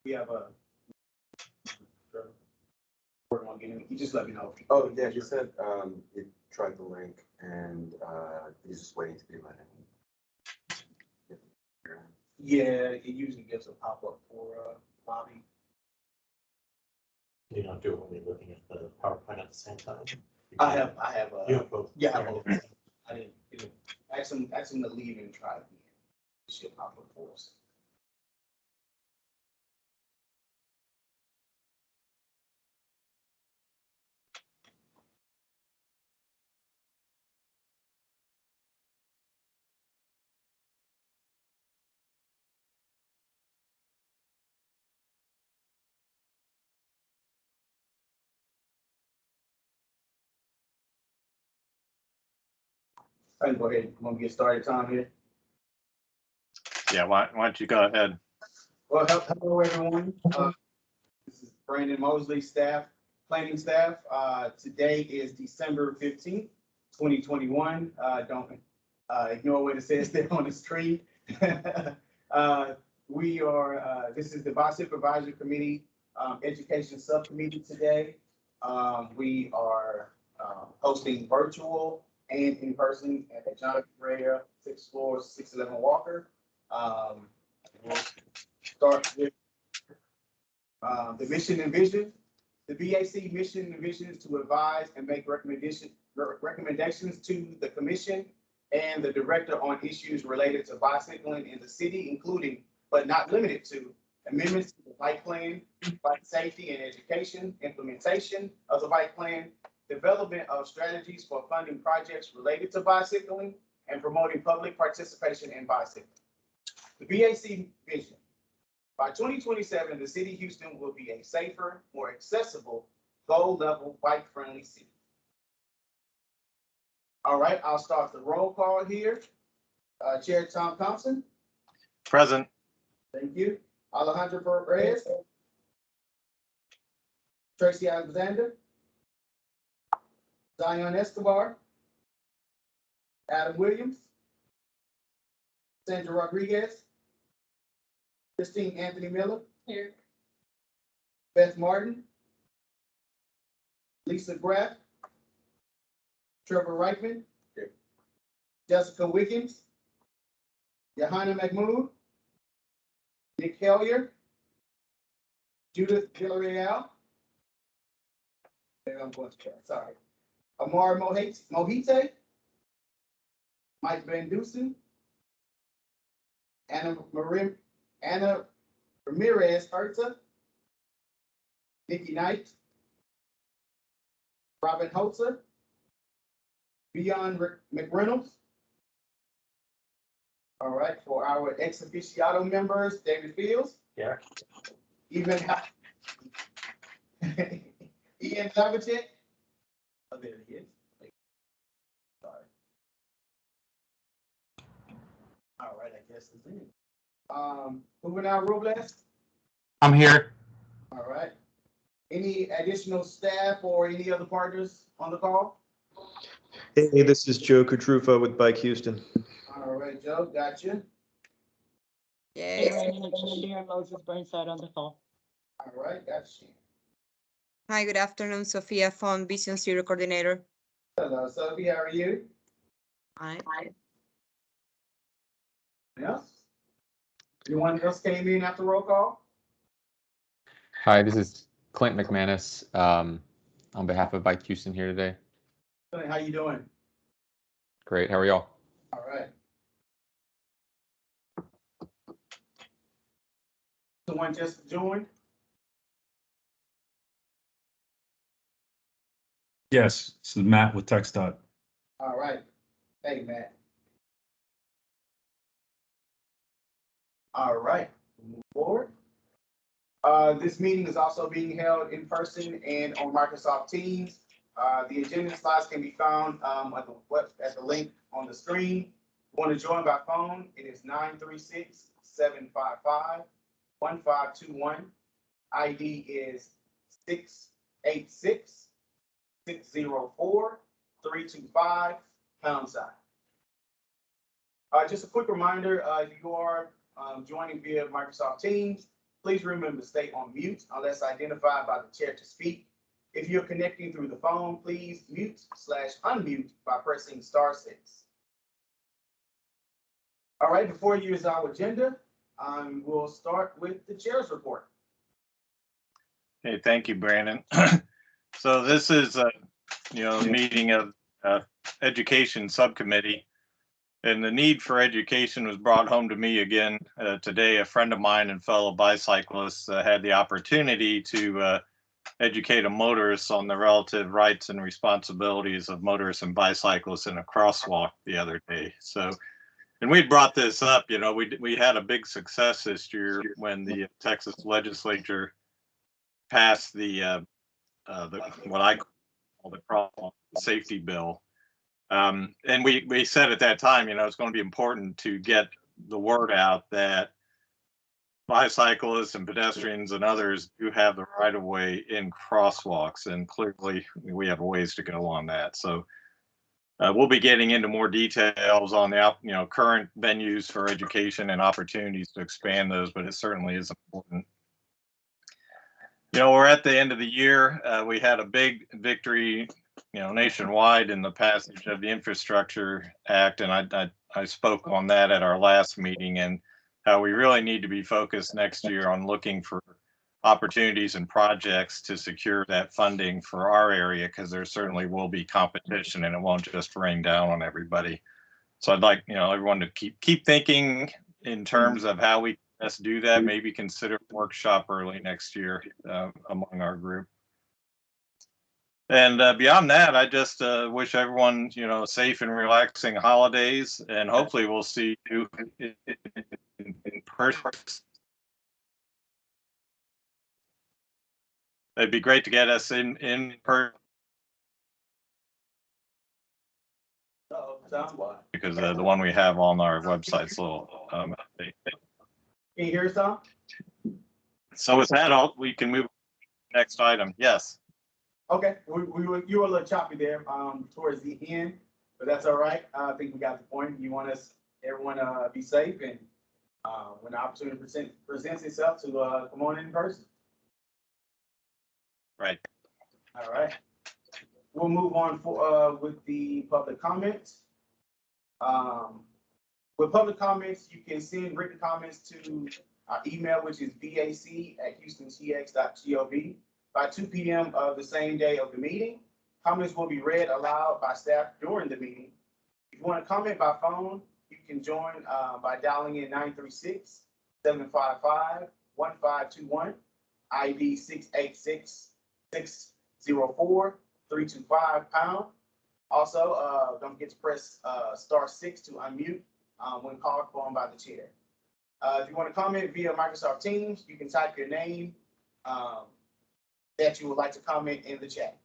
We have a. Working on getting, you just let me know. Oh, yeah, he said, he tried the link and, he's just waiting to be let in. Yeah, it usually gives a pop-up for, lobby. You don't do it when you're looking at the PowerPoint at the same time. I have, You have both. yeah, I have both. I didn't, ask him to leave and try it again. It should pop up for us. I can go ahead. I'm gonna get started, Tom, here. Yeah, why don't you go ahead? Well, hello, everyone. This is Brandon Mosley, staff, planning staff. Today is December 15th, 2021. Don't ignore what it says there on the screen. We are, this is the Bac Supervisory Committee Education Subcommittee today. We are hosting virtual and in person at Jonathan Bridge, 6th floor, 611 Walker. We'll start with the mission and vision. The BAC mission and vision is to advise and make recommendations to the commission and the director on issues related to bicycling in the city, including but not limited to amendments to the bike plan, bike safety and education, implementation of the bike plan, development of strategies for funding projects related to bicycling, and promoting public participation in bicycling. The BAC vision. By 2027, the city of Houston will be a safer, more accessible, goal-level, bike-friendly city. All right, I'll start the roll call here. Chair Tom Thompson. Present. Thank you. Alejandro Perez. Tracy Alexander. Zion Escobar. Adam Williams. Sandra Rodriguez. Christine Anthony Miller. Here. Beth Martin. Lisa Graff. Trevor Reichman. Here. Jessica Wiggins. Johanna McMood. Nick Hellier. Judith Villarreal. I'm going to try, sorry. Amar Mohite. Mike Van Dusen. Anna Ramirez Herta. Nikki Knight. Robin Holzer. Beyond McReynolds. All right, for our ex officiato members, David Fields. Yeah. Ian Savicek. Oh, there he is. Sorry. All right, I guess it's in. Juvenal Robles. I'm here. All right. Any additional staff or any other partners on the call? Hey, this is Joe Kutrufo with Bike Houston. All right, Joe, gotcha. Hey, Moses Burnside on the call. All right, gotcha. Hi, good afternoon. Sophia from Vision Zero Coordinator. Hello, Sophie, how are you? Hi. Yes. Anyone else came in after roll call? Hi, this is Clint Mcmanus on behalf of Bike Houston here today. How you doing? Great. How are y'all? All right. Someone just joined? Yes, this is Matt with TxDOT. All right. Thank you, Matt. All right, move forward. This meeting is also being held in person and on Microsoft Teams. The agenda slides can be found at the link on the screen. Want to join by phone? It is 936-755-1521. ID is 686-604-325 #. Just a quick reminder, if you are joining via Microsoft Teams, Please remember to stay on mute unless identified by the chair to speak. If you're connecting through the phone, please mute/unmute by pressing *6. All right, before you is our agenda. We'll start with the chair's report. Okay, thank you, Brandon. So this is a meeting of Education Subcommittee. And the need for education was brought home to me again today. A friend of mine and fellow bicyclist had the opportunity to educate a motorist on the relative rights and responsibilities of motorists and bicyclists in a crosswalk the other day. So, and we brought this up, we had a big success this year when the Texas legislature passed the what I call the crosswalk safety bill. And we said at that time, it's going to be important to get the word out that bicyclists and pedestrians and others do have the right of way in crosswalks. And clearly we have a ways to go on that. So we'll be getting into more details on the current venues for education and opportunities to expand those, but it certainly is important. We're at the end of the year. We had a big victory nationwide in the passage of the Infrastructure Act, and I spoke on that at our last meeting, and how we really need to be focused next year on looking for opportunities and projects to secure that funding for our area, because there certainly will be competition and it won't just rain down on everybody. So I'd like everyone to keep thinking in terms of how we best do that. Maybe consider a workshop early next year among our group. And beyond that, I just wish everyone, safe and relaxing holidays, and hopefully we'll see you in person. It'd be great to get us in person. Because the one we have on our website's a little outdated. Can you hear us, Tom? So with that, we can move to the next item. Yes. Okay, you were a little choppy there towards the end, but that's all right. I think we got the point. You want everyone to be safe, and when the opportunity presents itself to come on in person. Right. All right. We'll move on with the public comments. With public comments, you can send written comments to our email, which is bac@houstontx.gov. By 2 p.m. of the same day of the meeting. Comments will be read aloud by staff during the meeting. If you want to comment by phone, you can join by dialing in 936-755-1521, ID 686-604-325 #. Also, don't forget to press *6 to unmute when called upon by the chair. If you want to comment via Microsoft Teams, you can type your name that you would like to comment in the chat.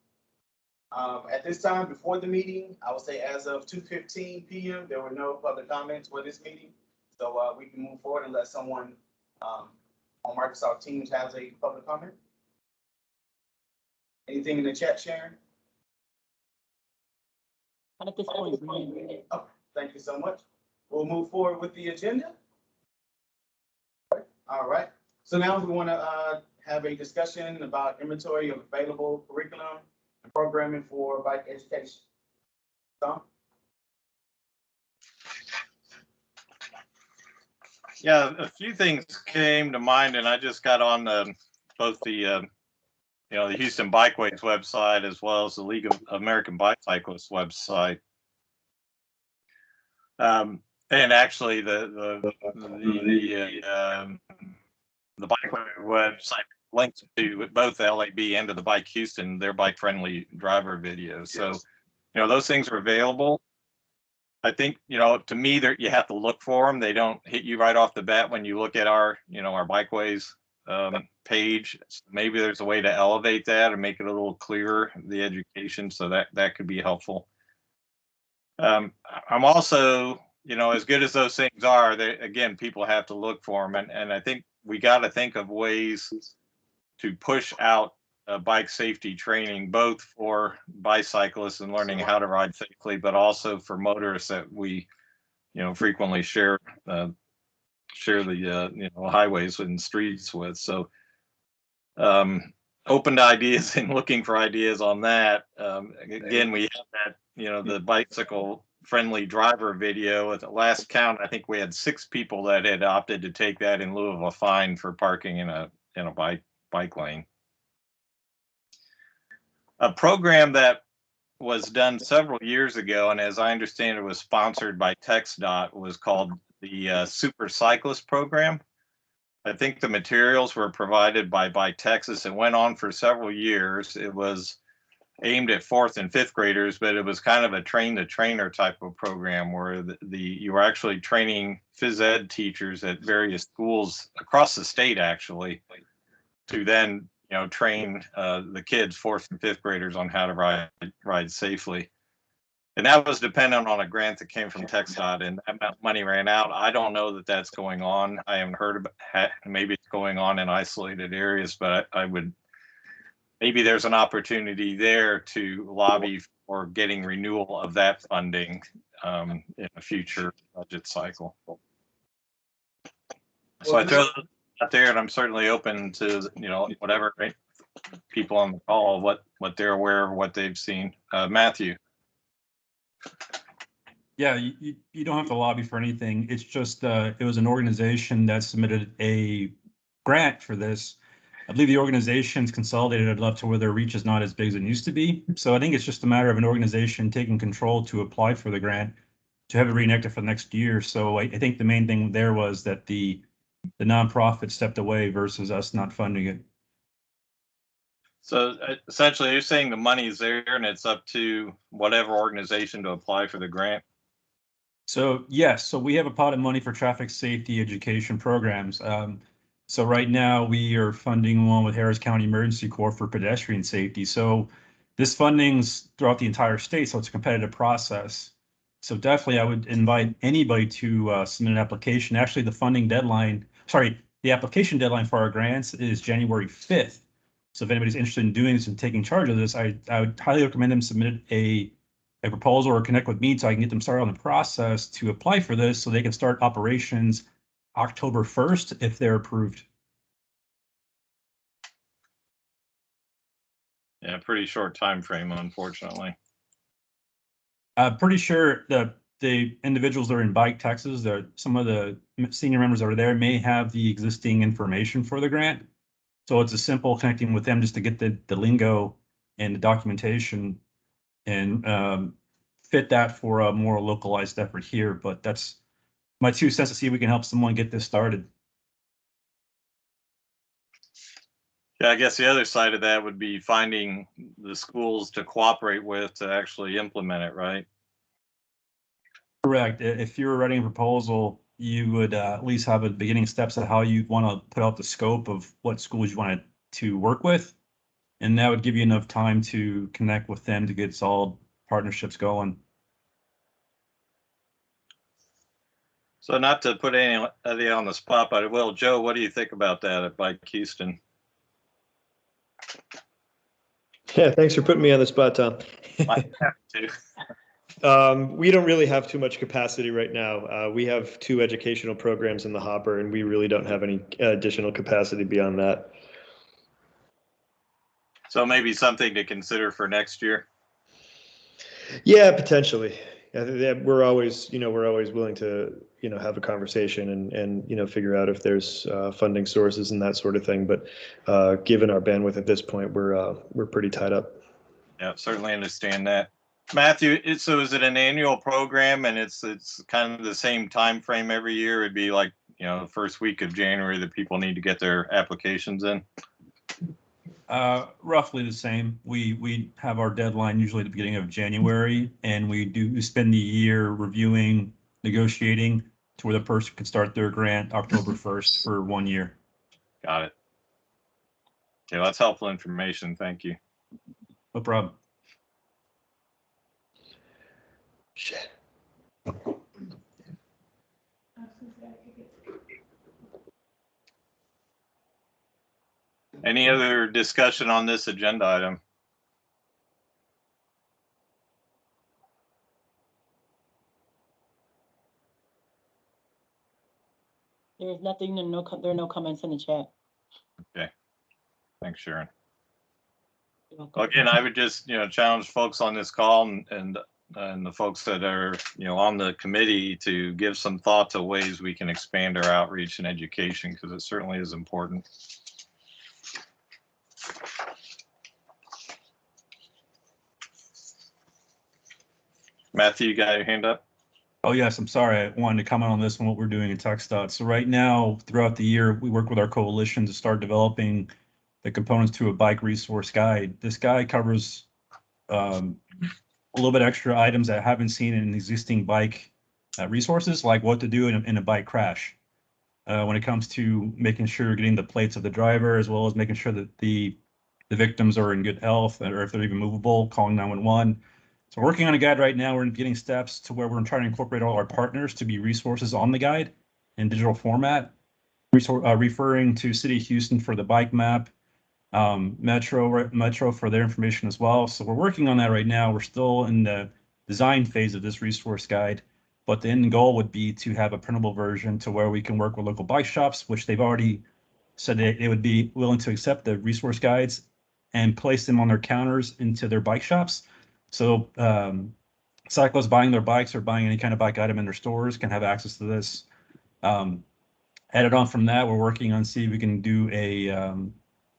At this time, before the meeting, I would say as of 2:15 p.m., there were no public comments for this meeting. So we can move forward unless someone on Microsoft Teams has a public comment. Anything in the chat, Sharon? At this point, Brian. Oh, thank you so much. We'll move forward with the agenda. All right. So now we want to have a discussion about inventory of available curriculum and programming for bike education. Tom? Yeah, a few things came to mind, and I just got on both the the Houston Bikeways website as well as the League of American Bicyclists website. And actually, the Bikeway website links to both LAB and to the Bike Houston, their bike-friendly driver videos. So, those things are available. I think, to me, you have to look for them. They don't hit you right off the bat when you look at our Bikeways page. Maybe there's a way to elevate that and make it a little clearer, the education, so that could be helpful. I'm also, as good as those things are, again, people have to look for them. And I think we got to think of ways to push out bike safety training, both for bicyclists and learning how to ride safely, but also for motorists that we, frequently share share the highways and streets with. So open to ideas and looking for ideas on that. Again, we have that the bicycle friendly driver video. At the last count, I think we had 6 people that had opted to take that in lieu of a fine for parking in a bike lane. A program that was done several years ago, and as I understand it was sponsored by TxDOT, was called the Super Cyclist Program. I think the materials were provided by Texas. It went on for several years. It was aimed at 4th and 5th graders, but it was kind of a train the trainer type of program where you were actually training phys ed teachers at various schools across the state, actually, to then train the kids, 4th and 5th graders, on how to ride safely. And that was dependent on a grant that came from TxDOT, and that money ran out. I don't know that that's going on. I haven't heard about. Maybe it's going on in isolated areas, but I would. Maybe there's an opportunity there to lobby for getting renewal of that funding in a future budget cycle. So I throw that out there, and I'm certainly open to whatever people on the call what they're aware of, what they've seen. Matthew. Yeah, you don't have to lobby for anything. It's just it was an organization that submitted a grant for this. I believe the organization's consolidated enough to where their reach is not as big as it used to be. So I think it's just a matter of an organization taking control to apply for the grant, to have it reenacted for the next year. So I think the main thing there was that the nonprofit stepped away versus us not funding it. So essentially, you're saying the money's there and it's up to whatever organization to apply for the grant? So yes, so we have a pot of money for traffic safety education programs. So right now we are funding one with Harris County Emergency Corps for pedestrian safety. So this funding's throughout the entire state, so it's a competitive process. So definitely I would invite anybody to submit an application. Actually, the application deadline for our grants is January 5th. So if anybody's interested in doing this and taking charge of this, I would highly recommend them submit a proposal or connect with me so I can get them started on the process to apply for this so they can start operations October 1st if they're approved. Yeah, pretty short time frame, unfortunately. Pretty sure that the individuals that are in Bike, Texas, some of the senior members that are there may have the existing information for the grant. So it's a simple connecting with them just to get the lingo and the documentation and fit that for a more localized effort here. But that's my 2 cents to see if we can help someone get this started. Yeah, I guess the other side of that would be finding the schools to cooperate with to actually implement it, right? Correct. If you're writing a proposal, you would at least have a beginning steps of how you want to put out the scope of what schools you want to work with. And that would give you enough time to connect with them to get solid partnerships going. So not to put anybody on the spot, but I will. Joe, what do you think about that at Bike Houston? Yeah, thanks for putting me on the spot, Tom. I have to. We don't really have too much capacity right now. We have 2 educational programs in the hopper, and we really don't have any additional capacity beyond that. So maybe something to consider for next year. Yeah, potentially. We're always willing to, have a conversation and figure out if there's funding sources and that sort of thing. But given our bandwidth at this point, we're pretty tied up. Yeah, certainly understand that. Matthew, so is it an annual program and it's kind of the same time frame every year? It'd be like, the first week of January that people need to get their applications in? Roughly the same. We have our deadline usually at the beginning of January, and we spend the year reviewing, negotiating to where the person can start their grant October 1st for 1 year. Got it. Okay, that's helpful information. Thank you. No problem. Shit. Any other discussion on this agenda item? There's nothing, there are no comments in the chat. Thanks, Sharon. You're welcome. Again, I would just, challenge folks on this call and the folks that are, on the committee to give some thought to ways we can expand our outreach and education, because it certainly is important. Matthew, you got your hand up? Oh, yes, I'm sorry. I wanted to comment on this and what we're doing in TxDOT. So right now, throughout the year, we work with our coalition to start developing the components to a bike resource guide. This guide covers a little bit extra items that I haven't seen in existing bike resources, like what to do in a bike crash. When it comes to making sure you're getting the plates of the driver, as well as making sure that the victims are in good health, or if they're even movable, calling 911. So we're working on a guide right now. We're getting steps to where we're trying to incorporate all our partners to be resources on the guide in digital format, referring to City of Houston for the bike map, Metro for their information as well. So we're working on that right now. We're still in the design phase of this resource guide, but the end goal would be to have a printable version to where we can work with local bike shops, which they've already said they would be willing to accept the resource guides and place them on their counters into their bike shops. So cyclists buying their bikes or buying any kind of bike item in their stores can have access to this. Added on from that, we're working on see if we can do a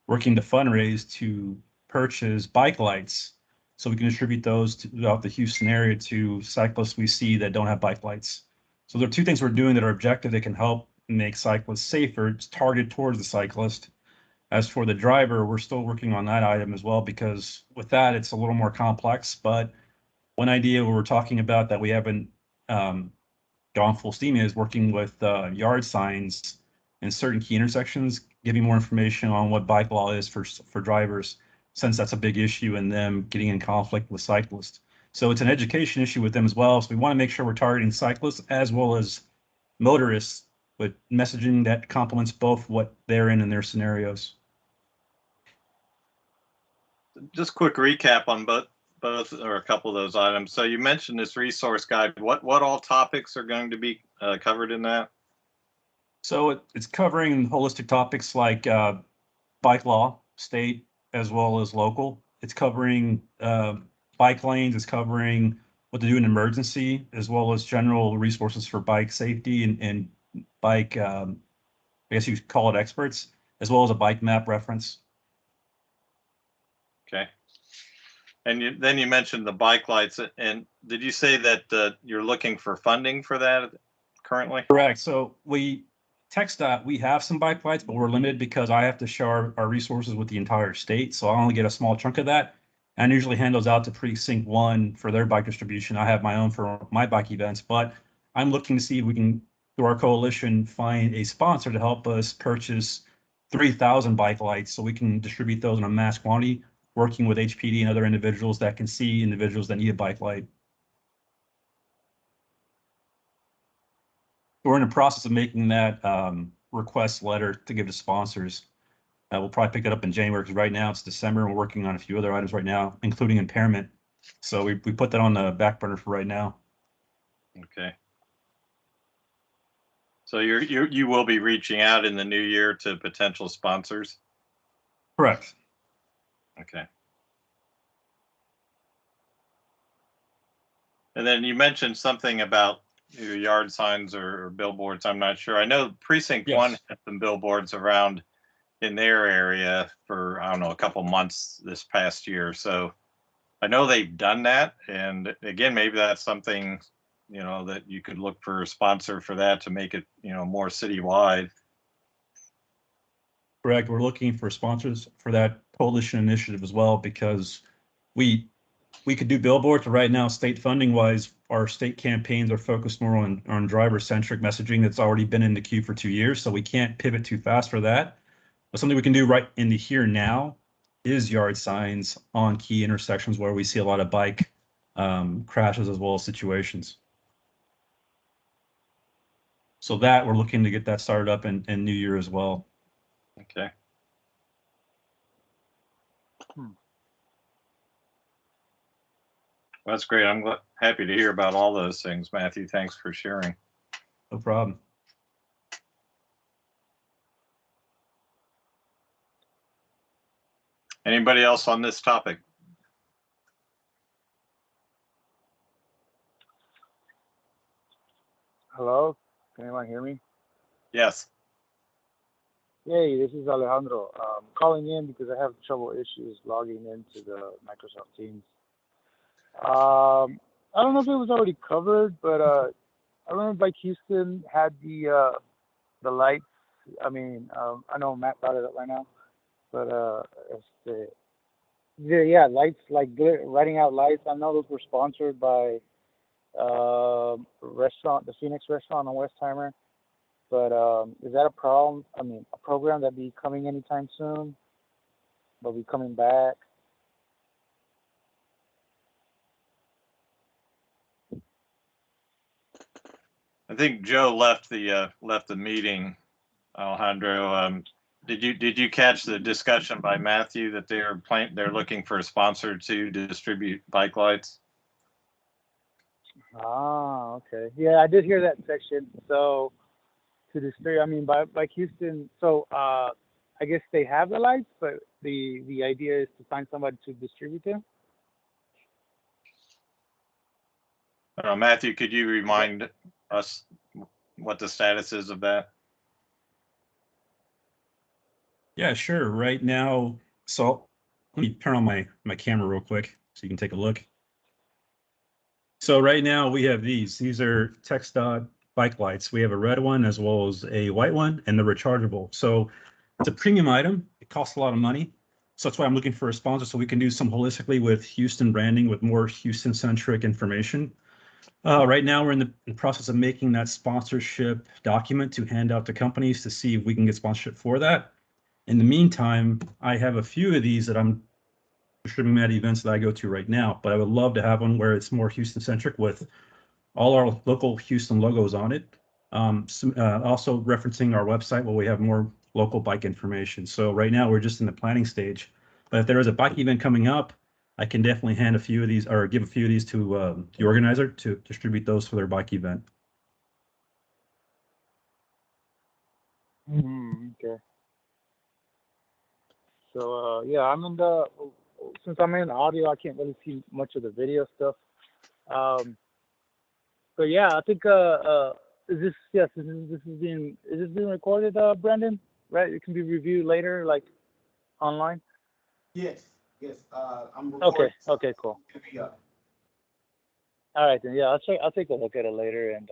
working to fundraise to purchase bike lights, so we can distribute those throughout the Houston area to cyclists we see that don't have bike lights. So there are two things we're doing that are objective that can help make cyclists safer. It's targeted towards the cyclist. As for the driver, we're still working on that item as well, because with that, it's a little more complex. But one idea we were talking about that we haven't gone full steam is working with yard signs in certain key intersections, giving more information on what bike law is for drivers, since that's a big issue in them getting in conflict with cyclists. So it's an education issue with them as well. So we want to make sure we're targeting cyclists as well as motorists with messaging that complements both what they're in their scenarios. Just quick recap on both or a couple of those items. So you mentioned this resource guide. What all topics are going to be covered in that? So it's covering holistic topics like bike law, state as well as local. It's covering bike lanes. It's covering what to do in emergency, as well as general resources for bike safety and bike, I guess you could call it experts, as well as a bike map reference. Okay. And then you mentioned the bike lights. And did you say that you're looking for funding for that currently? Correct. So TxDOT, we have some bike lights, but we're limited because I have to share our resources with the entire state. So I only get a small chunk of that, and usually hand those out to Precinct 1 for their bike distribution. I have my own for my bike events, but I'm looking to see if we can, through our coalition, find a sponsor to help us purchase 3,000 bike lights so we can distribute those in a mass quantity, working with HPD and other individuals that can see individuals that need a bike light. We're in the process of making that request letter to give to sponsors. We'll probably pick it up in January, because right now it's December. And we're working on a few other items right now, including impairment. So we put that on the back burner for right now. Okay. So you will be reaching out in the new year to potential sponsors? Correct. Okay. And then you mentioned something about either yard signs or billboards. I'm not sure. I know Precinct 1 had some billboards around in their area for, I don't know, a couple months this past year. So I know they've done that. And again, maybe that's something, that you could look for a sponsor for that to make it, more citywide. Correct. We're looking for sponsors for that coalition initiative as well, because we could do billboards, but right now, state funding wise, our state campaigns are focused more on driver centric messaging that's already been in the queue for 2 years. So we can't pivot too fast for that. But something we can do right in the here now is yard signs on key intersections where we see a lot of bike crashes as well as situations. So that we're looking to get that started up in New Year as well. Okay. Well, that's great. I'm happy to hear about all those things, Matthew. Thanks for sharing. No problem. Anybody else on this topic? Hello, can anyone hear me? Yes. Hey, this is Alejandro. Calling in because I have trouble issues logging into the Microsoft Teams. I don't know if it was already covered, but I remember like Houston had the lights. I mean, I know Matt brought it up right now, but yeah, lights like writing out lights. I know those were sponsored by restaurant, the Phoenix restaurant on Westheimer. But is that a problem? I mean, a program that be coming anytime soon? Will be coming back? I think Joe left the meeting. Alejandro, did you catch the discussion by Matthew that they're looking for a sponsor to distribute bike lights? Ah, okay. Yeah, I did hear that section. So to distribute, I mean, by Houston. So I guess they have the lights, but the idea is to find somebody to distribute them. Matthew, could you remind us what the status is of that? Yeah, sure. Right now, so let me turn on my camera real quick so you can take a look. So right now we have these. These are TxDOT bike lights. We have a red one as well as a white one, and they're rechargeable. So it's a premium item. It costs a lot of money. So that's why I'm looking for a sponsor so we can do some holistically with Houston branding with more Houston-centric information. Right now we're in the process of making that sponsorship document to hand out to companies to see if we can get sponsorship for that. In the meantime, I have a few of these that I'm distributing at events that I go to right now, but I would love to have one where it's more Houston-centric with all our local Houston logos on it. Also referencing our website where we have more local bike information. So right now we're just in the planning stage, but if there is a bike event coming up, I can definitely hand a few of these or give a few of these to the organizer to distribute those for their bike event. Okay. So yeah, since I'm in audio, I can't really see much of the video stuff. But yeah, I think is this being recorded, Brandon? Right? It can be reviewed later, like online. Yes, yes, I'm recording. Okay, cool. It'll be up. All right then. Yeah, I'll take a look at it later. And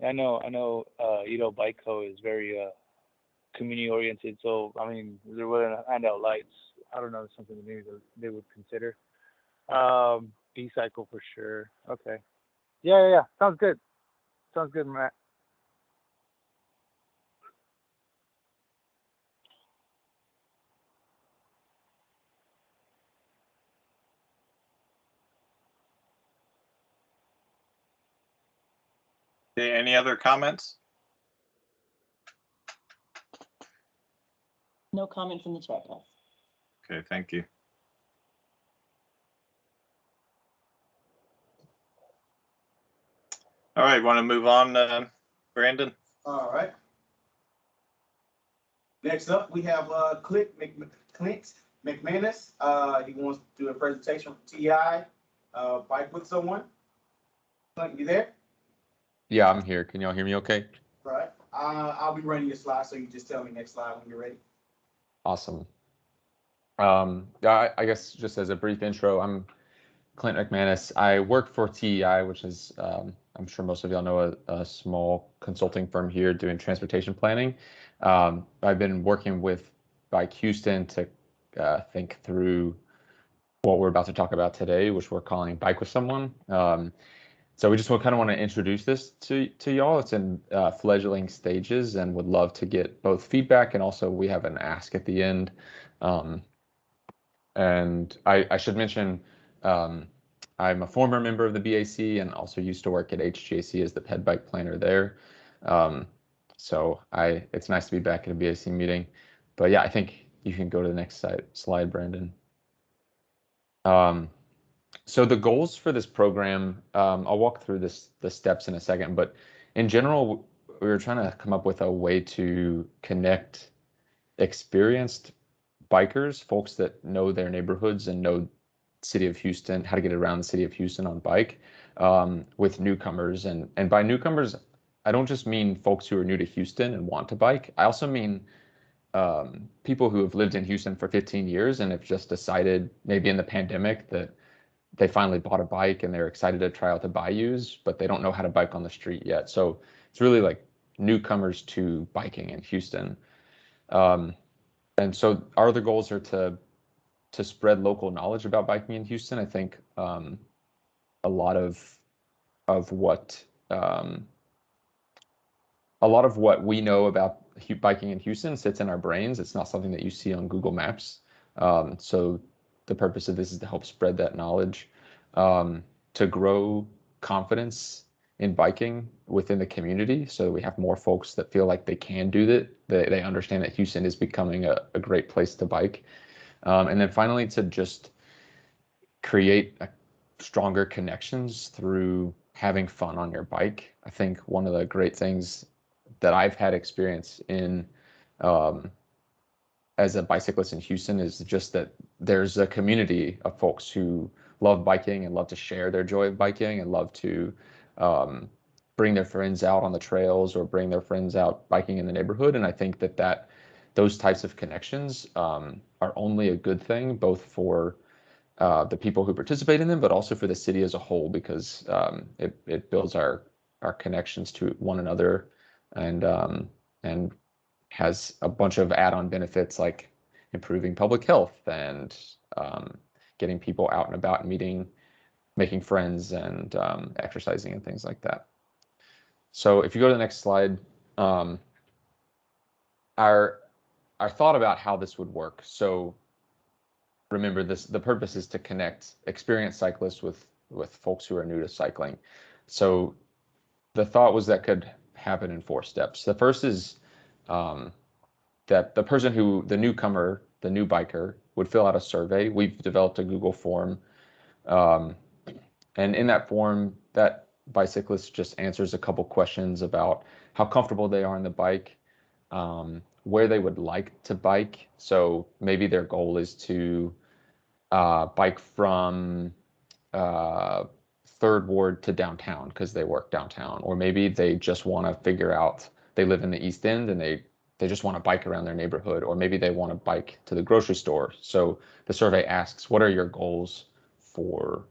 I know Bike Co is very community oriented. So I mean, they're willing to hand out lights. I don't know, something maybe they would consider. B-Cycle for sure. Okay. Yeah. Sounds good. Sounds good, Matt. Okay, any other comments? No comments in the chat, guys. Okay, thank you. All right, want to move on, Brandon? All right. Next up, we have Clint Mcmanus. He wants to do a presentation for TI. Bike with someone. Clint, you there? Yeah, I'm here. Can y'all hear me okay? All right. I'll be running your slide, so you just tell me next slide when you're ready. Awesome. Yeah, I guess just as a brief intro, I'm Clint Mcmanus. I work for TEI, which is, I'm sure most of y'all know, a small consulting firm here doing transportation planning. I've been working with Bike Houston to think through what we're about to talk about today, which we're calling Bike with Someone. So we just kind of want to introduce this to y'all. It's in fledgling stages and would love to get both feedback, and also we have an ask at the end. And I should mention, I'm a former member of the BAC and also used to work at HGAC as the ped bike planner there. So it's nice to be back at a BAC meeting. But yeah, I think you can go to the next slide, Brandon. So the goals for this program, I'll walk through the steps in a second, but in general, we were trying to come up with a way to connect experienced bikers, folks that know their neighborhoods and know city of Houston, how to get around the city of Houston on bike, with newcomers. And by newcomers, I don't just mean folks who are new to Houston and want to bike. I also mean people who have lived in Houston for 15 years and have just decided, maybe in the pandemic, that they finally bought a bike and they're excited to try out the bayous, but they don't know how to bike on the street yet. So it's really like newcomers to biking in Houston. And so our other goals are to spread local knowledge about biking in Houston. I think a lot of what we know about biking in Houston sits in our brains. It's not something that you see on Google Maps. So the purpose of this is to help spread that knowledge, to grow confidence in biking within the community, so we have more folks that feel like they can do that. They understand that Houston is becoming a great place to bike. And then finally, to just create stronger connections through having fun on your bike. I think one of the great things that I've had experience in as a bicyclist in Houston is just that there's a community of folks who love biking and love to share their joy of biking and love to bring their friends out on the trails or bring their friends out biking in the neighborhood. And I think that those types of connections are only a good thing, both for the people who participate in them, but also for the city as a whole, because it builds our connections to one another, and has a bunch of add-on benefits like improving public health and getting people out and about, meeting, making friends, and exercising and things like that. So if you go to the next slide, our thought about how this would work. So remember, the purpose is to connect experienced cyclists with folks who are new to cycling. So the thought was that could happen in 4 steps. The first is that the newcomer, the new biker, would fill out a survey. We've developed a Google form, and in that form, that bicyclist just answers a couple questions about how comfortable they are on the bike, where they would like to bike. So maybe their goal is to bike from 3rd Ward to downtown because they work downtown, or maybe they just want to figure out, they live in the East End and they just want to bike around their neighborhood, or maybe they want to bike to the grocery store. So the survey asks, what are your goals for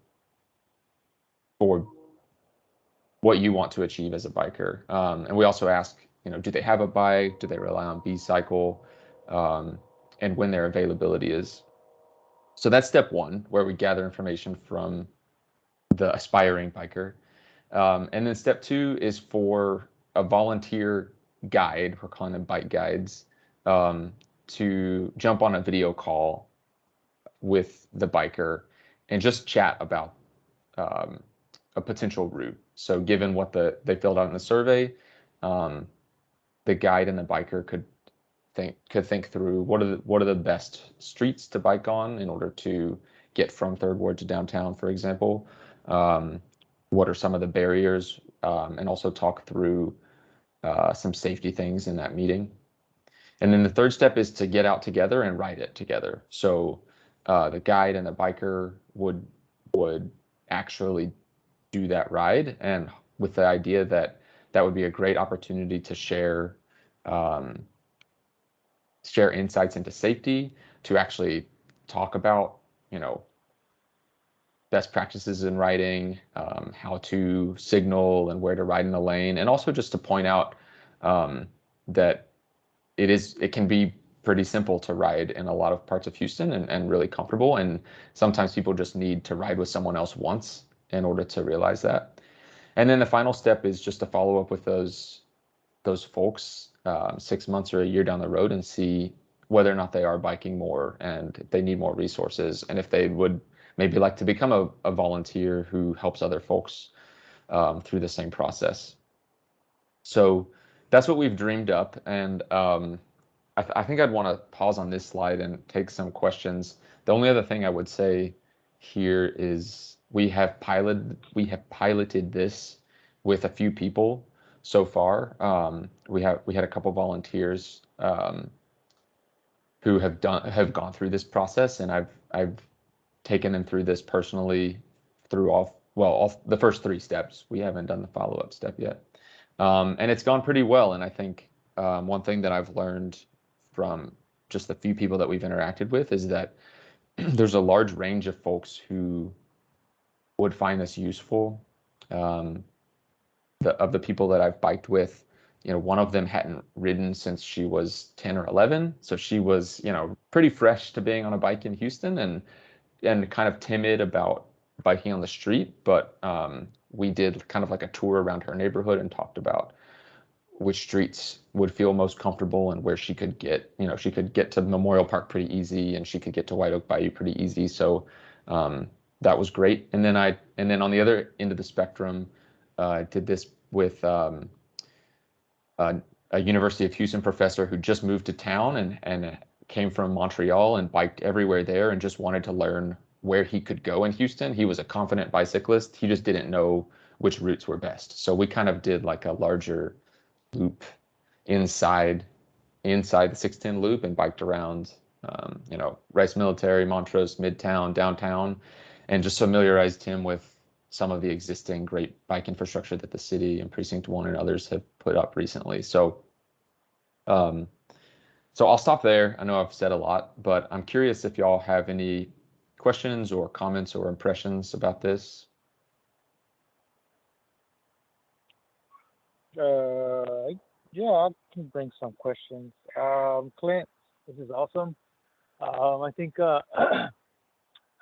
what you want to achieve as a biker? And we also ask, do they have a bike? Do they rely on B-Cycle? And when their availability is. So that's step 1, where we gather information from the aspiring biker. And then step 2 is for a volunteer guide, we're calling them bike guides, to jump on a video call with the biker and just chat about a potential route. So given what they filled out in the survey, the guide and the biker could think through what are the best streets to bike on in order to get from 3rd Ward to downtown, for example. What are some of the barriers, and also talk through some safety things in that meeting. And then the 3rd step is to get out together and ride it together. So the guide and the biker would actually do that ride, and with the idea that would be a great opportunity to share insights into safety, to actually talk about, best practices in riding, how to signal and where to ride in the lane, and also just to point out that it can be pretty simple to ride in a lot of parts of Houston, and really comfortable. And sometimes people just need to ride with someone else once in order to realize that. And then the final step is just to follow up with those folks 6 months or a year down the road and see whether or not they are biking more, and if they need more resources, and if they would maybe like to become a volunteer who helps other folks through the same process. So that's what we've dreamed up. And I think I'd want to pause on this slide and take some questions. The only other thing I would say here is we have piloted this with a few people so far. We had a couple volunteers who have gone through this process, and I've taken them through this personally through all the first 3 steps. We haven't done the follow-up step yet. And it's gone pretty well. And I think one thing that I've learned from just the few people that we've interacted with is that there's a large range of folks who would find this useful. Of the people that I've biked with, one of them hadn't ridden since she was 10 or 11. So she was, pretty fresh to being on a bike in Houston and kind of timid about biking on the street. But we did kind of like a tour around her neighborhood and talked about which streets would feel most comfortable and where she could get, she could get to Memorial Park pretty easy and she could get to White Oak Bayou pretty easy. So that was great. And then on the other end of the spectrum, I did this with a University of Houston professor who just moved to town and came from Montreal and biked everywhere there and just wanted to learn where he could go in Houston. He was a confident bicyclist. He just didn't know which routes were best. So we kind of did like a larger loop inside the 610 loop and biked around, Rice Military, Montrose, Midtown, downtown, and just familiarized him with some of the existing great bike infrastructure that the city and Precinct 1 and others have put up recently. So I'll stop there. I know I've said a lot, but I'm curious if y'all have any questions or comments or impressions about this. Yeah, I can bring some questions. Clint, this is awesome. I think how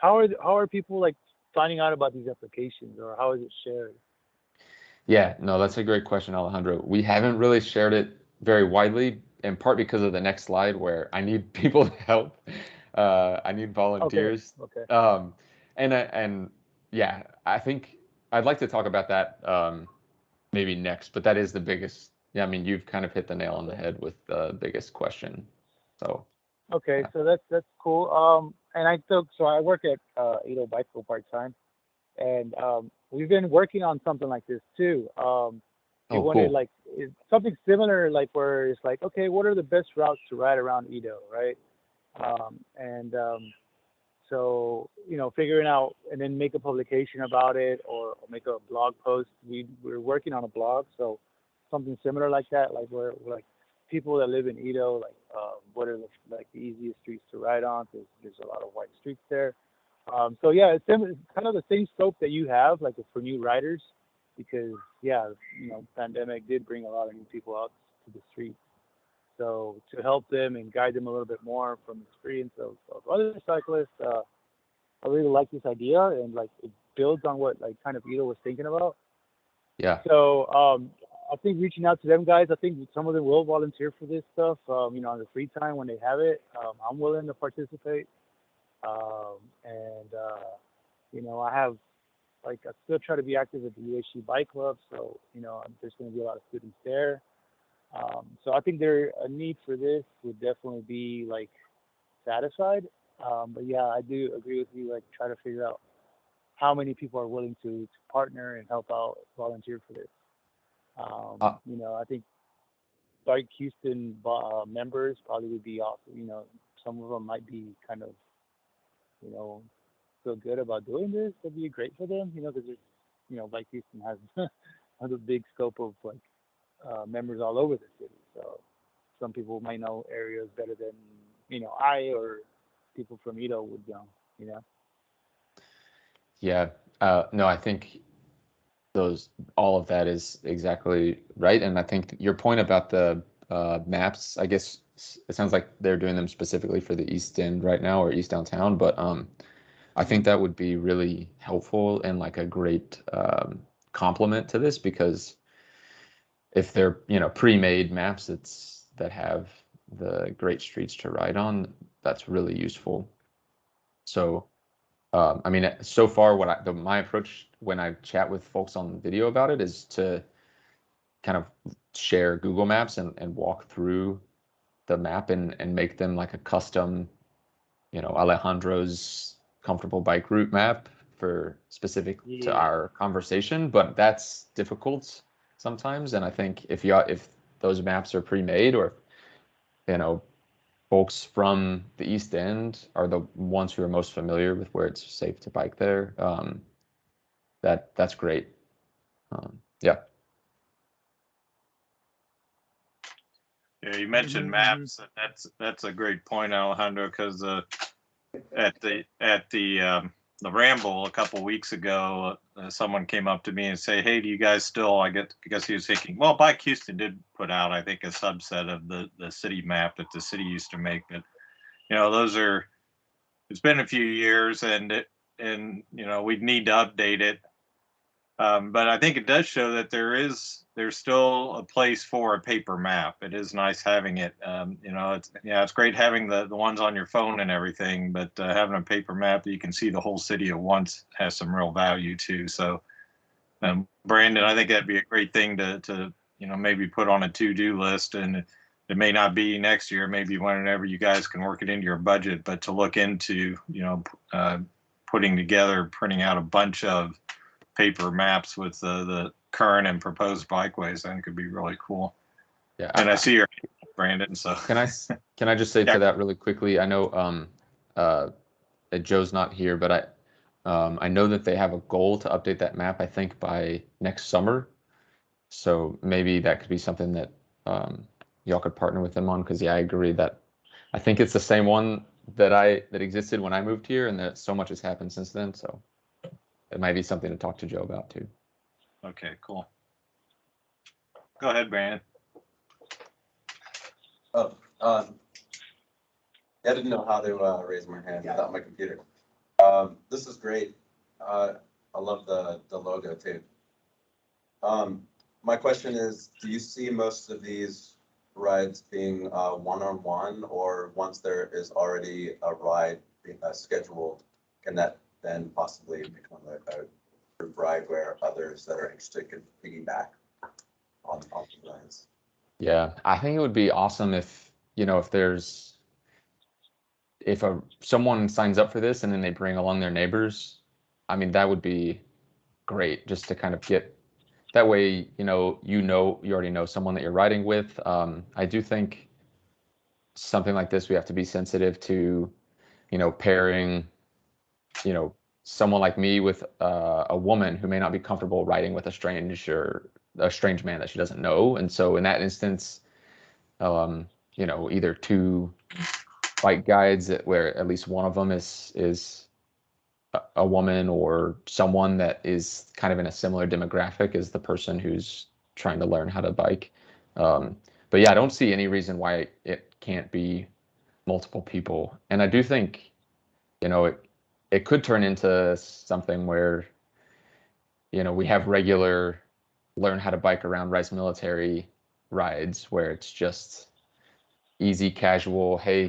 are people like finding out about these applications, or how is it shared? Yeah, no, that's a great question, Alejandro. We haven't really shared it very widely, in part because of the next slide where I need people to help. I need volunteers. Okay. And yeah, I think I'd like to talk about that maybe next, but that is the biggest. Yeah, I mean, you've kind of hit the nail on the head with the biggest question. So. Okay, Yeah. so that's cool. And I work at Edo Bike School part-time, and we've been working on something like this too. We wanted Cool. like something similar, like where it's like, okay, what are the best routes to ride around Edo, right? So figuring out and then make a publication about it or make a blog post. We're working on a blog, so something similar like that, like where like people that live in Edo, like what are the easiest streets to ride on? There's a lot of white streets there. So yeah, it's kind of the same scope that you have, like for new riders, because pandemic did bring a lot of new people out to the streets. So to help them and guide them a little bit more from experience of other cyclists, I really like this idea, and like it builds on what like kind of Edo was thinking about. Yeah. So I think reaching out to them guys, I think some of them will volunteer for this stuff, on the free time when they have it. I'm willing to participate. I have, I still try to be active at the UHC Bike Club, so, there's going to be a lot of students there. So I think a need for this would definitely be, satisfied. But yeah, I do agree with you, try to figure out how many people are willing to partner and help out, volunteer for this. I think Bike Houston members probably would be awesome. Some of them might be kind of, feel good about doing this. That'd be great for them, because there's, Bike Houston has a big scope of members all over the city. So some people might know areas better than, I or people from Edo would know, Yeah. No, I think all of that is exactly right. And I think your point about the maps, I guess it sounds like they're doing them specifically for the East End right now, or East Downtown, but I think that would be really helpful and like a great complement to this, because if they're, pre-made maps that have the great streets to ride on, that's really useful. So I mean, so far, my approach when I chat with folks on video about it is to kind of share Google Maps and walk through the map and make them like a custom, Alejandro's comfortable bike route map for specific to our conversation. But that's difficult sometimes, and I think if those maps are pre-made, or folks from the East End are the ones who are most familiar with where it's safe to bike there, that's great. Yeah. Yeah, you mentioned maps. That's a great point, Alejandro, because at the Ramble a couple weeks ago, someone came up to me and say, "Hey, do you guys still?" I guess he was thinking, well, Bike Houston did put out, I think, a subset of the city map that the city used to make, but those are. It's been a few years, and we'd need to update it. But I think it does show that there's still a place for a paper map. It is nice having it. It's great having the ones on your phone and everything, but having a paper map that you can see the whole city at once has some real value too. So, Brandon, I think that'd be a great thing to maybe put on a to-do list, and it may not be next year, maybe whenever you guys can work it into your budget, but to look into printing out a bunch of paper maps with the current and proposed bikeways. I think could be really cool. Yeah. And I see your Brandon. So can I just say to that really quickly? I know Joe's not here, but I know that they have a goal to update that map, I think, by next summer. So maybe that could be something that y'all could partner with them on, because I agree that I think it's the same one that existed when I moved here, and that so much has happened since then. So it might be something to talk to Joe about too. Okay, cool. Go ahead, Brandon. Oh, I didn't know how to raise my hand without my computer. This is great. I love the logo too. My question is, do you see most of these rides being one-on-one, or once there is already a ride scheduled, can that then possibly become a group ride where others that are interested could piggyback on the rides? Yeah, I think it would be awesome if someone signs up for this and then they bring along their neighbors. I mean, that would be great, just to kind of get that way, you already know someone that you're riding with. I do think something like this, we have to be sensitive to, pairing, someone like me with a woman who may not be comfortable riding with a strange man that she doesn't know. And so in that instance, either two bike guides where at least one of them is a woman, or someone that is kind of in a similar demographic as the person who's trying to learn how to bike. But yeah, I don't see any reason why it can't be multiple people. And I do think, it could turn into something where, we have regular learn how to bike around Rice Military rides where it's just easy, casual. Hey,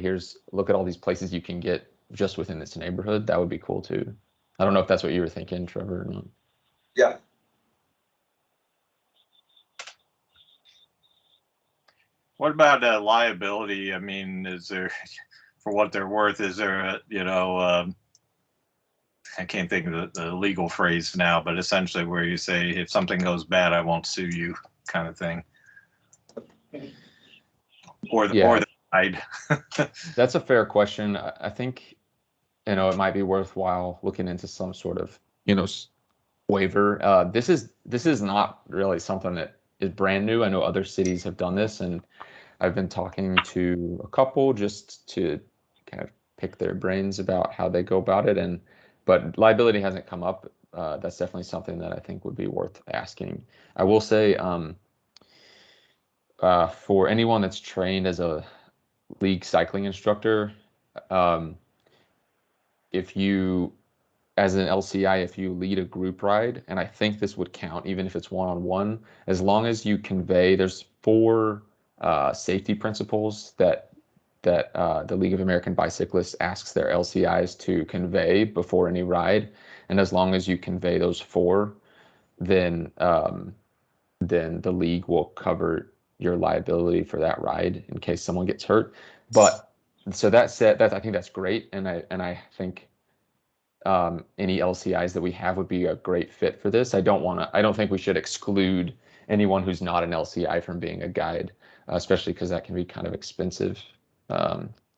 look at all these places you can get just within this neighborhood. That would be cool too. I don't know if that's what you were thinking, Trevor, or not. Yeah. What about liability? I mean, is there, for what they're worth, is there I can't think of the legal phrase now, but essentially where you say, if something goes bad, I won't sue you, kind of thing. Or the ride. That's a fair question. I think, it might be worthwhile looking into some sort of, waiver. This is not really something that is brand new. I know other cities have done this, and I've been talking to a couple just to kind of pick their brains about how they go about it. But liability hasn't come up. That's definitely something that I think would be worth asking. I will say, for anyone that's trained as a league cycling instructor, if you, as an LCI, if you lead a group ride, and I think this would count even if it's one-on-one, as long as you convey, there's 4 safety principles that the League of American Bicyclists asks their LCIs to convey before any ride, and as long as you convey those 4, then the league will cover your liability for that ride in case someone gets hurt. But so that said, I think that's great, and I think any LCIs that we have would be a great fit for this. I don't think we should exclude anyone who's not an LCI from being a guide, especially because that can be kind of expensive.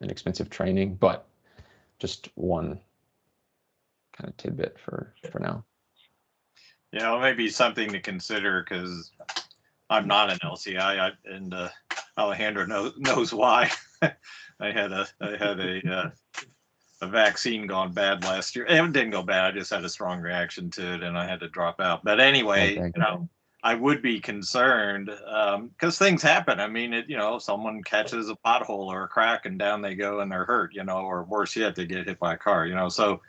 an expensive training, but just one kind of tidbit for now. Yeah, well, maybe something to consider because I'm not an LCI, and Alejandro knows why. I had a vaccine gone bad last year. It didn't go bad. I just had a strong reaction to it, and I had to drop out. But anyway, Okay. you know, I would be concerned because things happen. I mean, someone catches a pothole or a crack, and down they go, and they're hurt. Or worse yet, they get hit by a car. So.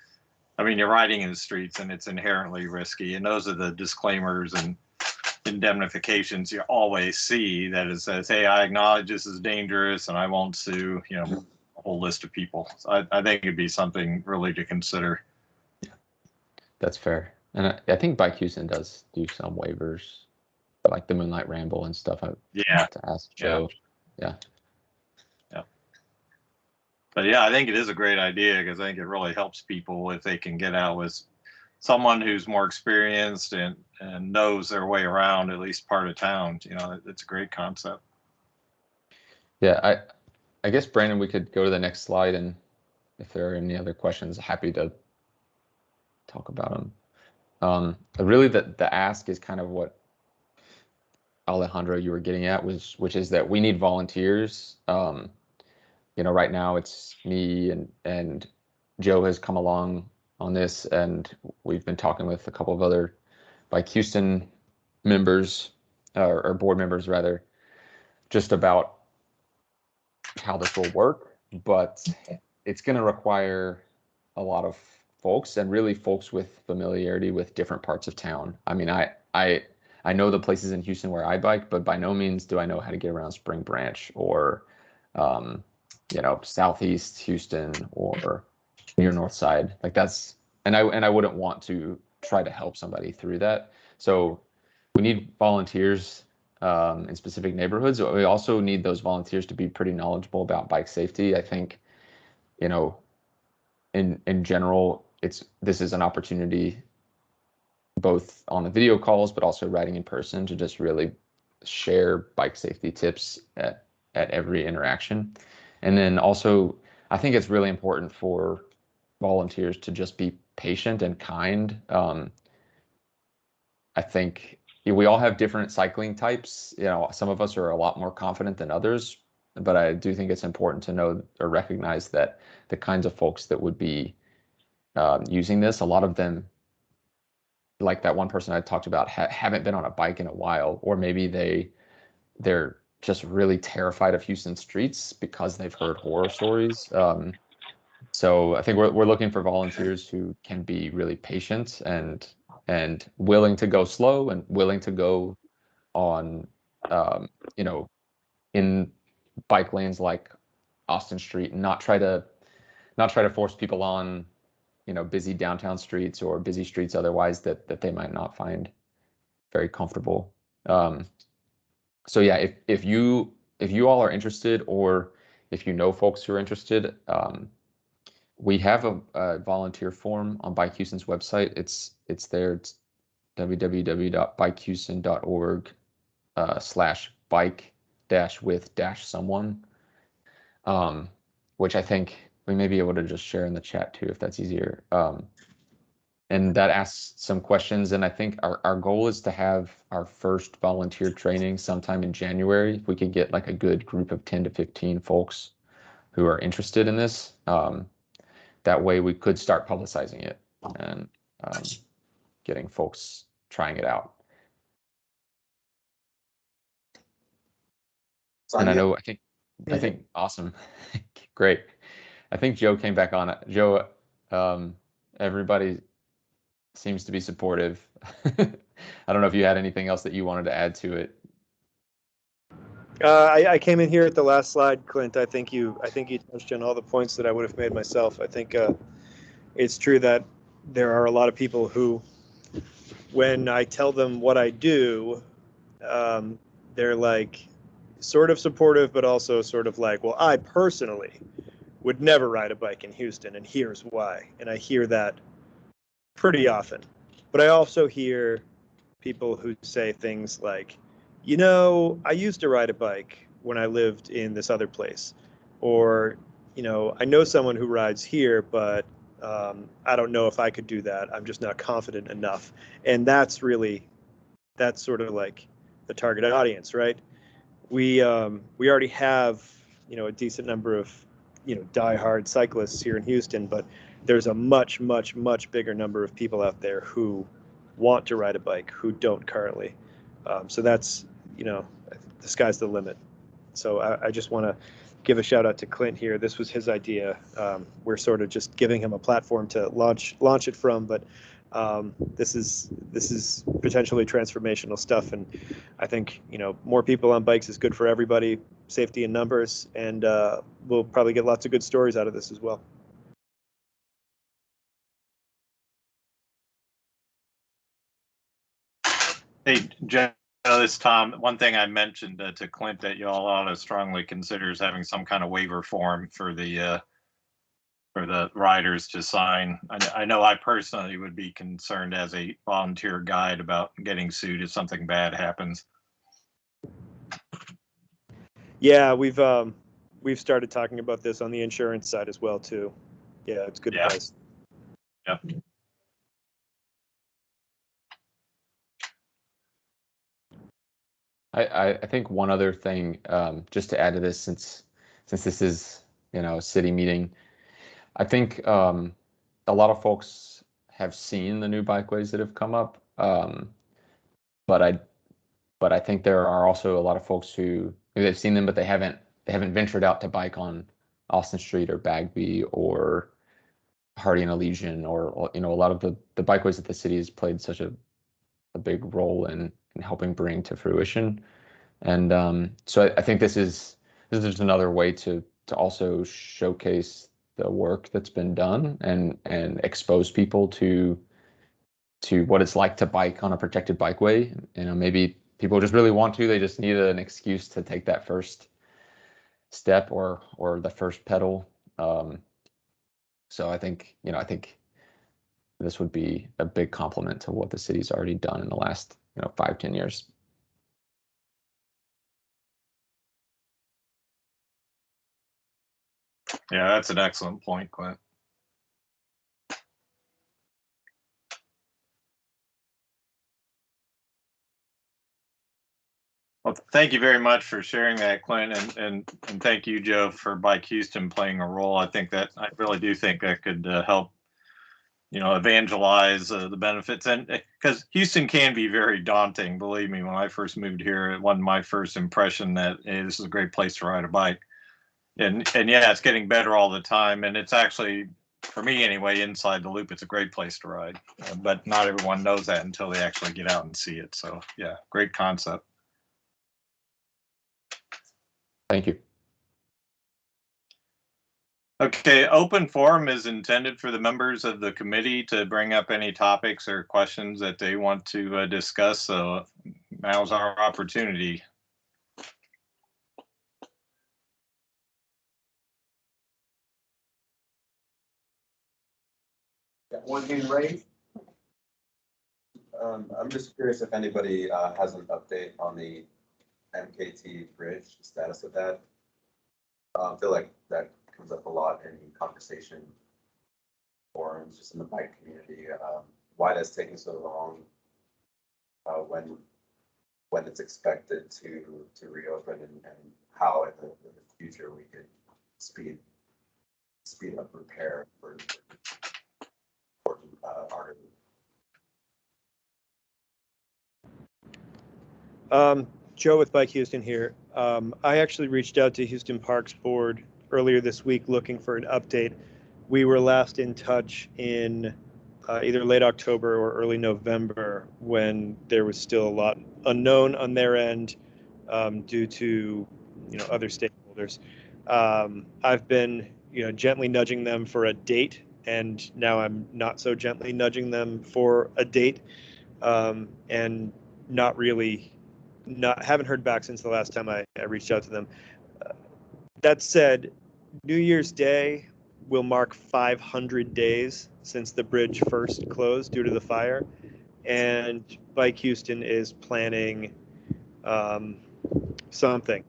I mean, you're riding in the streets and it's inherently risky. And those are the disclaimers and indemnifications you always see that it says, hey, I acknowledge this is dangerous and I won't sue, a whole list of people. So I think it'd be something really to consider. That's fair. And I think Bike Houston does do some waivers, like the Moonlight Ramble and stuff. I have to ask Joe. Yeah. But yeah, I think it is a great idea because I think it really helps people if they can get out with someone who's more experienced and knows their way around at least part of town. It's a great concept. Yeah, I guess, Brandon, we could go to the next slide, and if there are any other questions, happy to talk about them. Really, the ask is kind of what Alejandro you were getting at, which is that we need volunteers. Right now it's me and Joe has come along on this, and we've been talking with a couple of other Bike Houston members or board members rather, just about how this will work. But it's going to require a lot of folks, and really folks with familiarity with different parts of town. I mean, I know the places in Houston where I bike, but by no means do I know how to get around Spring Branch or Southeast Houston or near North Side. Like that's, and I wouldn't want to try to help somebody through that. So we need volunteers in specific neighborhoods. We also need those volunteers to be pretty knowledgeable about bike safety. I think, in general, this is an opportunity both on the video calls, but also riding in person to just really share bike safety tips at every interaction. And then also, I think it's really important for volunteers to just be patient and kind. I think we all have different cycling types. Some of us are a lot more confident than others, but I do think it's important to know or recognize that the kinds of folks that would be using this, a lot of them, like that one person I talked about, haven't been on a bike in a while, or maybe they're just really terrified of Houston streets because they've heard horror stories. So I think we're looking for volunteers who can be really patient and willing to go slow and willing to go on, in bike lanes like Austin Street, and not try to force people on, busy downtown streets or busy streets otherwise that they might not find very comfortable. So yeah, if you all are interested, or if you know folks who are interested, we have a volunteer form on Bike Houston's website. It's there. It's www.bikehouston.org/bike-with-someone, which I think we may be able to just share in the chat too, if that's easier. And that asks some questions, and I think our goal is to have our first volunteer training sometime in January. If we could get like a good group of 10 to 15 folks who are interested in this, that way we could start publicizing it and getting folks trying it out. And I think awesome. Great. I think Joe came back on. Joe, everybody seems to be supportive. I don't know if you had anything else that you wanted to add to it. I came in here at the last slide, Clint. I think you touched on all the points that I would have made myself. I think it's true that there are a lot of people who, when I tell them what I do, they're like sort of supportive, but also sort of like, well, I personally would never ride a bike in Houston, and here's why. And I hear that pretty often. But I also hear people who say things like, I used to ride a bike when I lived in this other place, or you know, I know someone who rides here, but I don't know if I could do that. I'm just not confident enough. And that's sort of like the target audience, right? We already have, you know, a decent number of, you know, diehard cyclists here in Houston, but there's a much, much, much bigger number of people out there who want to ride a bike who don't currently. So that's, you know, the sky's the limit. So I just want to give a shout out to Clint here. This was his idea. We're sort of just giving him a platform to launch it from, but this is potentially transformational stuff. And I think, you know, more people on bikes is good for everybody, safety in numbers, and we'll probably get lots of good stories out of this as well. Hey, Joe, this is Tom. One thing I mentioned to Clint that you all ought to strongly consider is having some kind of waiver form for the riders to sign. I know I personally would be concerned as a volunteer guide about getting sued if something bad happens. Yeah, we've started talking about this on the insurance side as well too. Yeah, it's good advice. Yep. I think one other thing, just to add to this, since this is, you know, a city meeting, I think a lot of folks have seen the new bikeways that have come up, but I think there are also a lot of folks who they've seen them, but they haven't ventured out to bike on Austin Street or Bagby or Hardy and Elysian, or, you know, a lot of the bikeways that the city has played such a big role in helping bring to fruition. And so I think this is just another way to also showcase the work that's been done and expose people to what it's like to bike on a protected bikeway. You know, maybe people just really want to, they just need an excuse to take that first step or the first pedal. So I think, you know, I think this would be a big compliment to what the city's already done in the last, you know, 5-10 years. Yeah, that's an excellent point, Clint. Well, thank you very much for sharing that, Clint, and thank you, Joe, for Bike Houston playing a role. I really do think that could help, you know, evangelize the benefits, and because Houston can be very daunting. Believe me, when I first moved here, it wasn't my first impression that, hey, this is a great place to ride a bike. And yeah, it's getting better all the time, and it's actually, for me anyway, inside the loop, it's a great place to ride. But not everyone knows that until they actually get out and see it. So yeah, great concept. Thank you. Okay, open forum is intended for the members of the committee to bring up any topics or questions that they want to discuss. So now's our opportunity. Got one hand raised. I'm just curious if anybody has an update on the Mkt Bridge, the status of that. I feel like that comes up a lot in conversation forums, just in the bike community. Why that's taking so long? When it's expected to reopen, and how in the future we could speed up repair for our. Joe with Bike Houston here. I actually reached out to Houston Parks Board earlier this week looking for an update. We were last in touch in either late October or early November, when there was still a lot unknown on their end due to, you know, other stakeholders. I've been, you know, gently nudging them for a date, and now I'm not so gently nudging them for a date, and haven't heard back since the last time I reached out to them. That said, New Year's Day will mark 500 days since the bridge first closed due to the fire, and Bike Houston is planning something.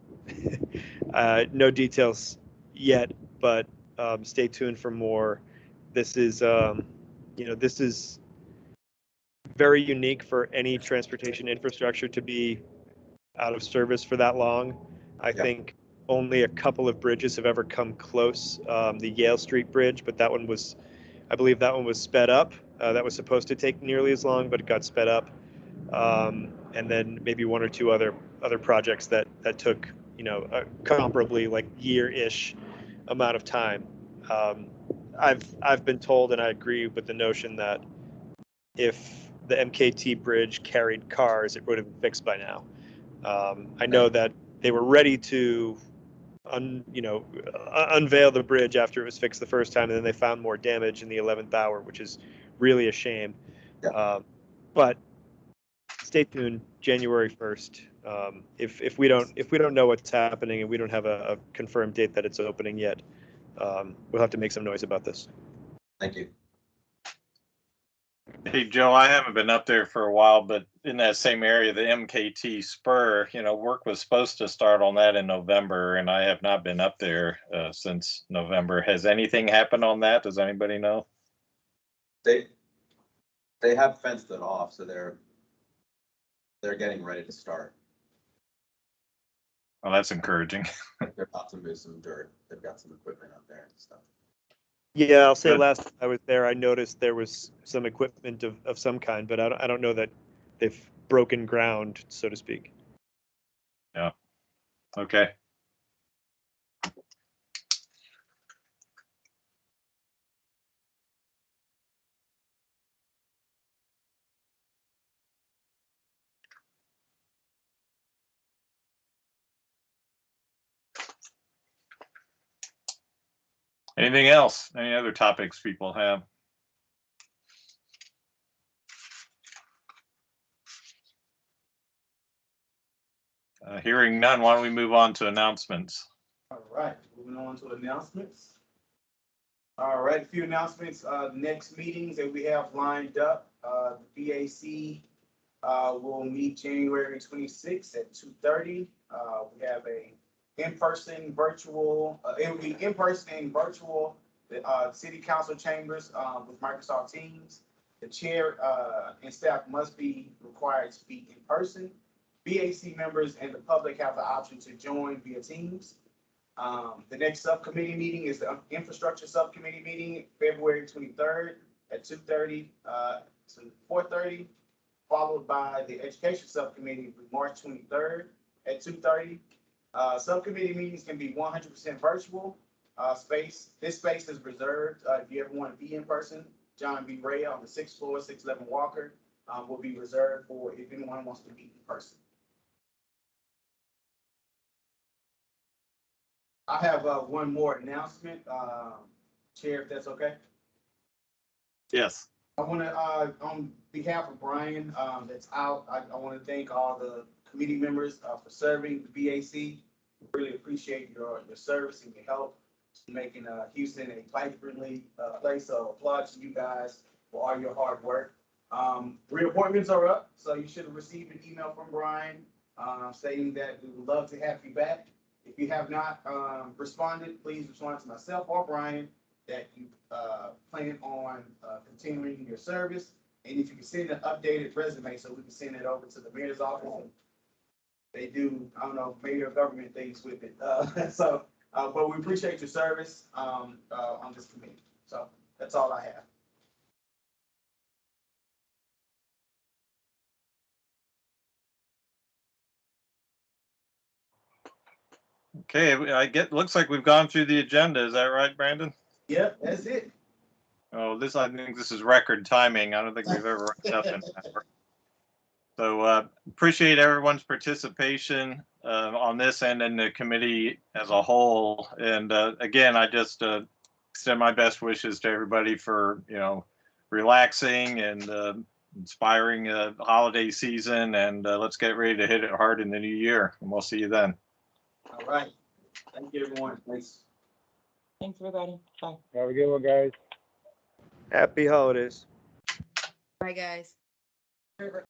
No details yet, but Stay tuned for more. This is, this is very unique for any transportation infrastructure to be out of service for that long. I think only a couple of bridges have ever come close. The Yale Street Bridge, but that one was, I believe that one was sped up. That was supposed to take nearly as long, but it got sped up. And then maybe one or two other projects that took, comparably like year-ish amount of time. I've been told, and I agree with the notion that if the MKT bridge carried cars, it would have been fixed by now. I know that they were ready to, unveil the bridge after it was fixed the first time, and then they found more damage in the 11th hour, which is really a shame. But stay tuned, January 1st. If we don't know what's happening and we don't have a confirmed date that it's opening yet, we'll have to make some noise about this. Thank you. Hey, Joe, I haven't been up there for a while, but in that same area, the MKT spur, work was supposed to start on that in November, and I have not been up there since November. Has anything happened on that? Does anybody know? They have fenced it off, so they're getting ready to start. Well, that's encouraging. They're about to move some dirt. They've got some equipment up there and stuff. Yeah, I'll say Good. last time I was there, I noticed there was some equipment of some kind, but I don't know that they've broken ground, so to speak. Yeah. Okay. Anything else? Any other topics people have? Hearing none, why don't we move on to announcements? All right, moving on to announcements. All right, a few announcements. Next meetings that we have lined up, the BAC will meet January 26th at 2:30. We have a in-person virtual, it will be in-person and virtual, city council chambers with Microsoft Teams. The chair and staff must be required to be in person. BAC members and the public have the option to join via Teams. The next subcommittee meeting is the infrastructure subcommittee meeting, February 23rd at 2:30 to 4:30, followed by the education subcommittee March 23rd at 2:30. Subcommittee meetings can be 100% virtual. This space is reserved if you ever want to be in person. John B. Ray on the 6th floor, 611 Walker will be reserved for if anyone wants to meet in person. I have one more announcement, Chair, if that's okay. Yes. I want to, on behalf of Brian, that's out, I want to thank all the committee members for serving the BAC. Really appreciate your service and your help in making Houston a bike-friendly place. So applaud to you guys for all your hard work. Reappointments are up, so you should have received an email from Brian stating that we would love to have you back. If you have not responded, please respond to myself or Brian that you plan on continuing your service. And if you can send an updated resume so we can send it over to the mayor's office. They do, I don't know, mayor government things with it. But we appreciate your service on this committee. So that's all I have. Okay, looks like we've gone through the agenda. Is that right, Brandon? Yep, that's it. Oh, I think this is record timing. I don't think we've ever wrapped up in an hour. So appreciate everyone's participation on this and in the committee as a whole. And again, I just extend my best wishes to everybody for, relaxing and inspiring holiday season. And let's get ready to hit it hard in the new year. And we'll see you then. All right. Thank you, everyone. Thanks. Thanks, everybody. Bye. Have a good one, guys. Happy holidays. Bye, guys.